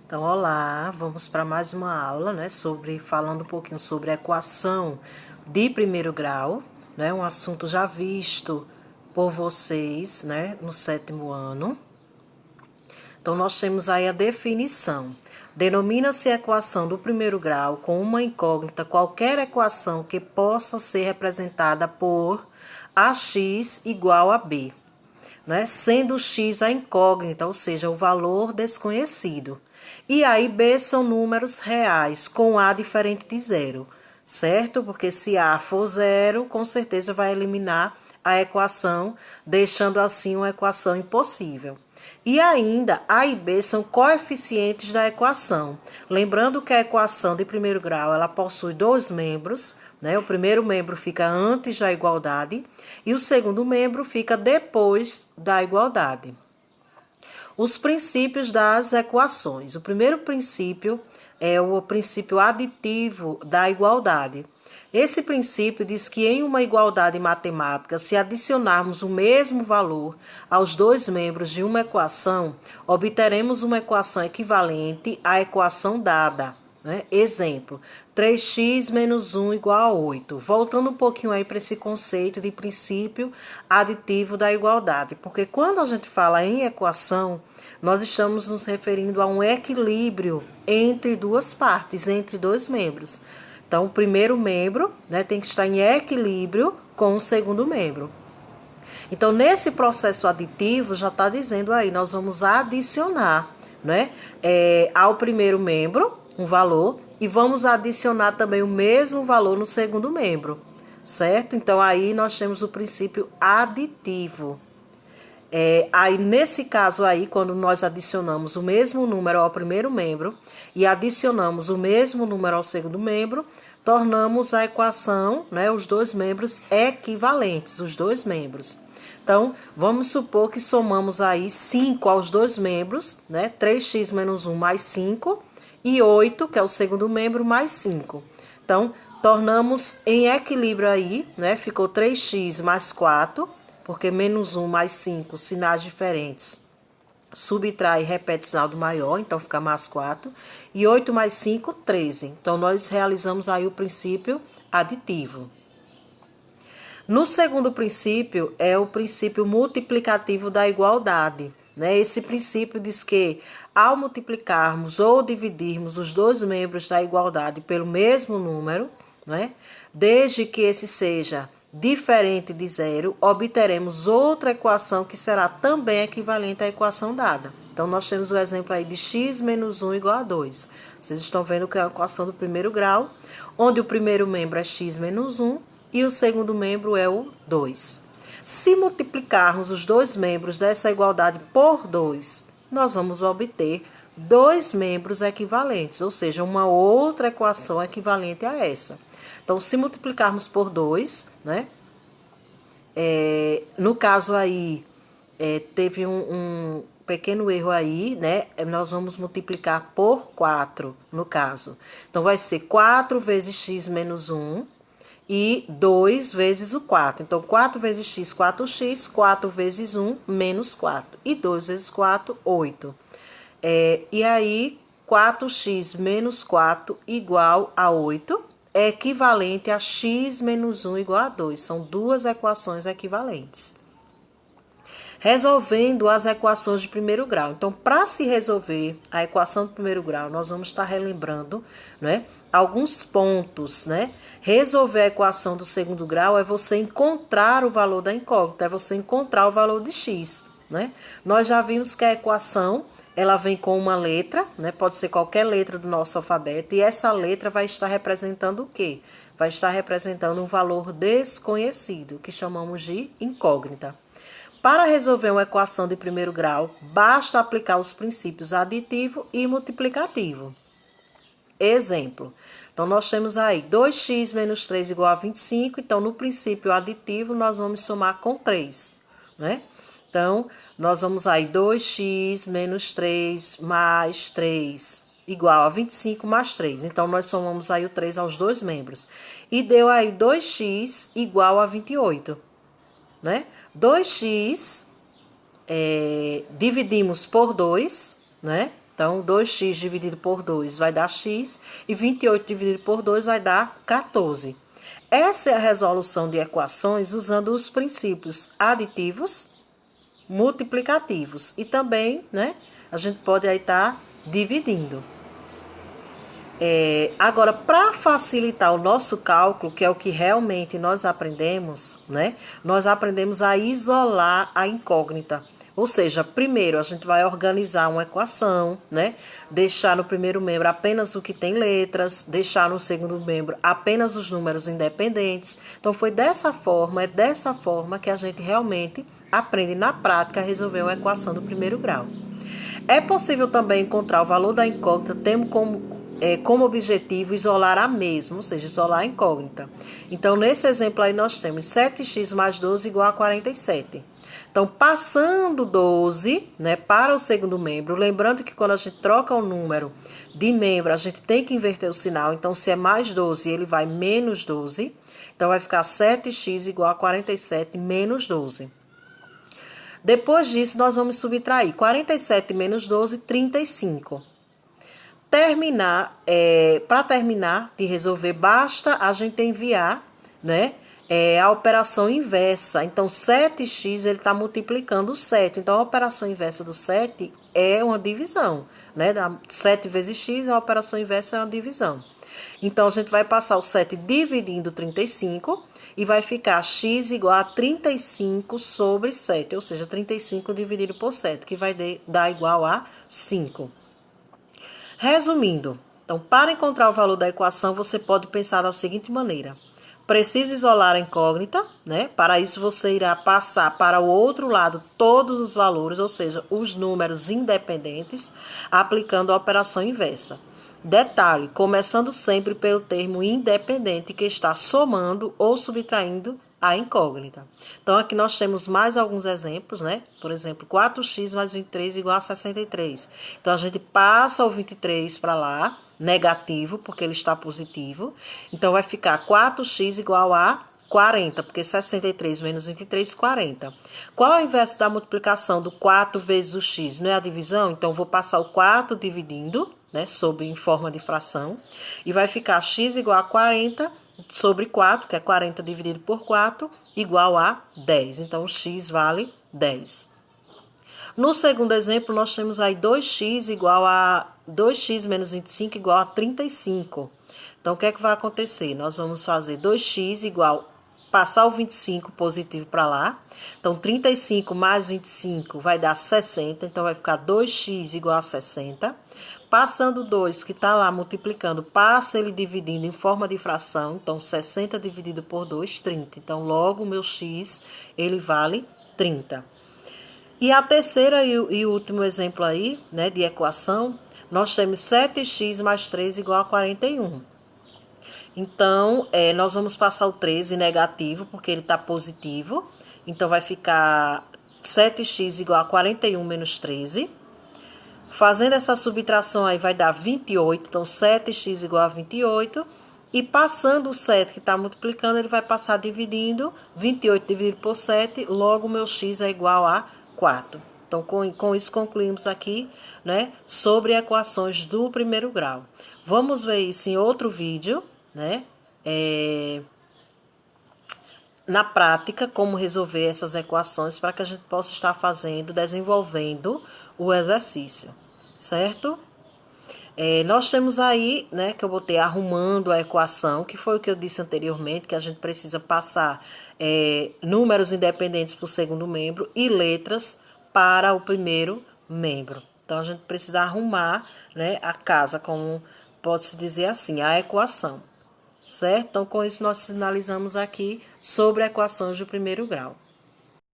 Então, olá, vamos para mais uma aula, né, falando um pouquinho sobre a equação de primeiro grau, né, um assunto já visto por vocês, né, no 7º ano. Então, nós temos aí a definição. Denomina-se a equação do primeiro grau com uma incógnita qualquer equação que possa ser representada por ax igual a b, né? Sendo x a incógnita, ou seja, o valor desconhecido. E aí, b são números reais, com a diferente de zero, certo? Porque se a for zero, com certeza vai eliminar a equação, deixando assim uma equação impossível. E ainda, a e b são coeficientes da equação. Lembrando que a equação de primeiro grau, ela possui dois membros, né? O primeiro membro fica antes da igualdade e o segundo membro fica depois da igualdade. Os princípios das equações. O primeiro princípio é o princípio aditivo da igualdade. Esse princípio diz que em uma igualdade matemática, se adicionarmos o mesmo valor aos dois membros de uma equação, obteremos uma equação equivalente à equação dada. Né? Exemplo, 3x menos 1 igual a 8. Voltando um pouquinho aí para esse conceito de princípio aditivo da igualdade. Porque quando a gente fala em equação, nós estamos nos referindo a um equilíbrio entre duas partes, entre dois membros. Então, o primeiro membro, né, tem que estar em equilíbrio com o segundo membro. Então, nesse processo aditivo, já está dizendo aí, nós vamos adicionar, né, ao primeiro membro um valor e vamos adicionar também o mesmo valor no segundo membro, certo? Então, aí nós temos o princípio aditivo. Aí, nesse caso aí, quando nós adicionamos o mesmo número ao primeiro membro e adicionamos o mesmo número ao segundo membro, tornamos a equação, né, os dois membros equivalentes, os dois membros. Então, vamos supor que somamos aí 5 aos dois membros, né, 3x menos 1 mais 5, e 8, que é o segundo membro, mais 5. Então, tornamos em equilíbrio aí, né, ficou 3x mais 4, porque menos 1 mais 5, sinais diferentes, subtrai e repete sinal do maior, então fica mais 4. E 8 mais 5, 13. Então, nós realizamos aí o princípio aditivo. No segundo princípio, é o princípio multiplicativo da igualdade. Né? Esse princípio diz que, ao multiplicarmos ou dividirmos os dois membros da igualdade pelo mesmo número, né? Desde que esse seja diferente de zero, obteremos outra equação que será também equivalente à equação dada. Então, nós temos o exemplo aí de x menos 1 igual a 2. Vocês estão vendo que é a equação do primeiro grau, onde o primeiro membro é x menos 1 e o segundo membro é o 2. Se multiplicarmos os dois membros dessa igualdade por 2, nós vamos obter dois membros equivalentes, ou seja, uma outra equação equivalente a essa. Então, se multiplicarmos por 2, né? No caso aí, teve um pequeno erro aí, né? Nós vamos multiplicar por 4, no caso. Então, vai ser 4 vezes x menos 1 e 2 vezes o 4. Então, 4 vezes x, 4x, 4 vezes 1, menos 4. E 2 vezes 4, 8. E aí, 4x menos 4 igual a 8 é equivalente a x menos 1 igual a 2. São duas equações equivalentes. Resolvendo as equações de primeiro grau. Então, para se resolver a equação de primeiro grau, nós vamos estar relembrando, né, alguns pontos, né? Resolver a equação do segundo grau é você encontrar o valor da incógnita, é você encontrar o valor de x, né? Nós já vimos que a equação, ela vem com uma letra, né? Pode ser qualquer letra do nosso alfabeto, e essa letra vai estar representando o quê? Vai estar representando um valor desconhecido, que chamamos de incógnita. Para resolver uma equação de primeiro grau, basta aplicar os princípios aditivo e multiplicativo. Exemplo. Então, nós temos aí 2x menos 3 igual a 25. Então, no princípio aditivo, nós vamos somar com 3. Né? Então, nós vamos aí 2x menos 3 mais 3 igual a 25 mais 3. Então, nós somamos aí o 3 aos dois membros. E deu aí 2x igual a 28. Né? 2x dividimos por 2, né? Então, 2x dividido por 2 vai dar x e 28 dividido por 2 vai dar 14. Essa é a resolução de equações usando os princípios aditivos, multiplicativos e também, né, a gente pode aí estar dividindo. Agora, para facilitar o nosso cálculo, que é o que realmente nós aprendemos, né? Nós aprendemos a isolar a incógnita. Ou seja, primeiro a gente vai organizar uma equação, né? Deixar no primeiro membro apenas o que tem letras, deixar no segundo membro apenas os números independentes. Então, é dessa forma que a gente realmente aprende na prática a resolver uma equação do primeiro grau. É possível também encontrar o valor da incógnita, tendo como objetivo isolar a mesma, ou seja, isolar a incógnita. Então, nesse exemplo aí, nós temos 7x mais 12 igual a 47. Então, passando 12, né, para o segundo membro, lembrando que quando a gente troca o número de membro, a gente tem que inverter o sinal. Então, se é mais 12, ele vai menos 12. Então, vai ficar 7x igual a 47 menos 12. Depois disso, nós vamos subtrair 47 menos 12, 35. Para terminar de resolver, basta a gente enviar, né, a operação inversa. Então, 7x ele está multiplicando o 7. Então, a operação inversa do 7 é uma divisão, né? 7 vezes x, a operação inversa é uma divisão. Então, a gente vai passar o 7 dividindo 35 e vai ficar x igual a 35 sobre 7, ou seja, 35 dividido por 7, que vai dar igual a 5. Resumindo, então, para encontrar o valor da equação, você pode pensar da seguinte maneira. Precisa isolar a incógnita, né? Para isso, você irá passar para o outro lado todos os valores, ou seja, os números independentes, aplicando a operação inversa. Detalhe, começando sempre pelo termo independente, que está somando ou subtraindo a incógnita. Então, aqui nós temos mais alguns exemplos, né? Por exemplo, 4x mais 23 igual a 63. Então, a gente passa o 23 para lá, negativo, porque ele está positivo. Então, vai ficar 4x igual a 40, porque 63 menos 23, 40. Qual é o inverso da multiplicação do 4 vezes o x? Não é a divisão? Então, vou passar o 4 dividindo, né, em forma de fração, e vai ficar x igual a 40 sobre 4, que é 40 dividido por 4, igual a 10. Então, o x vale 10. No segundo exemplo, nós temos aí 2x igual a 2x menos 25 igual a 35. Então, o que é que vai acontecer? Nós vamos fazer 2x igual, passar o 25 positivo para lá. Então, 35 mais 25 vai dar 60. Então, vai ficar 2x igual a 60. Passando 2, que está lá multiplicando, passa ele dividindo em forma de fração. Então, 60 dividido por 2, 30. Então, logo, o meu x, ele vale 30. E a terceira e o último exemplo aí, né, de equação, nós temos 7x mais 3 igual a 41. Então, nós vamos passar o 13 negativo, porque ele está positivo. Então, vai ficar 7x igual a 41 menos 13. Fazendo essa subtração aí vai dar 28, então 7x igual a 28. E passando o 7 que está multiplicando, ele vai passar dividindo, 28 dividido por 7, logo o meu x é igual a 4. Então, com isso concluímos aqui, né, sobre equações do primeiro grau. Vamos ver isso em outro vídeo, né, na prática, como resolver essas equações para que a gente possa estar desenvolvendo o exercício, certo? Nós temos aí, né, que eu botei arrumando a equação, que foi o que eu disse anteriormente, que a gente precisa passar números independentes para o segundo membro e letras para o primeiro membro. Então, a gente precisa arrumar, né, a casa, como pode-se dizer assim, a equação, certo? Então, com isso, nós finalizamos aqui sobre equações do primeiro grau.